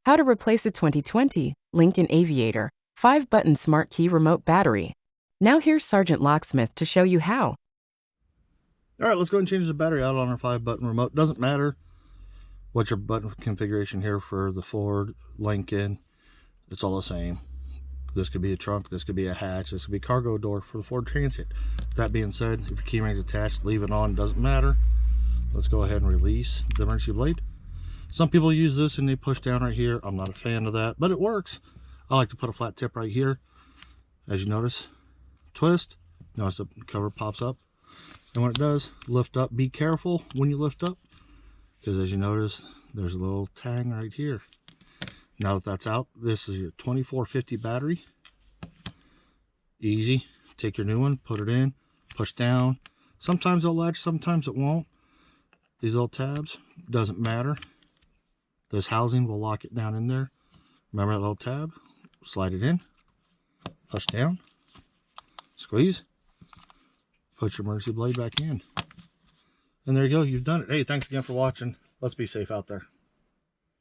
How to replace a 2020 Lincoln Aviator 5-button smart key remote battery. Now here's Sergeant Locksmith to show you how. All right, let's go ahead and change the battery out on our 5-button remote. Doesn't matter what your button configuration here for the Ford, Lincoln, it's all the same. This could be a trunk, this could be a hatch, this could be a cargo door for the Ford Transit. That being said, if your key ring's attached, leave it on, doesn't matter. Let's go ahead and release the emergency blade. Some people use this and they push down right here. I'm not a fan of that, but it works. I like to put a flat tip right here. As you notice, twist, notice the cover pops up. And when it does, lift up. Be careful when you lift up, because as you notice, there's a little tang right here. Now that that's out, this is your 2450 battery. Easy. Take your new one, put it in, push down. Sometimes it'll latch, sometimes it won't. These little tabs, doesn't matter. This housing will lock it down in there. Remember that little tab? Slide it in, push down, squeeze, put your emergency blade back in. And there you go, you've done it. Hey, thanks again for watching. Let's be safe out there.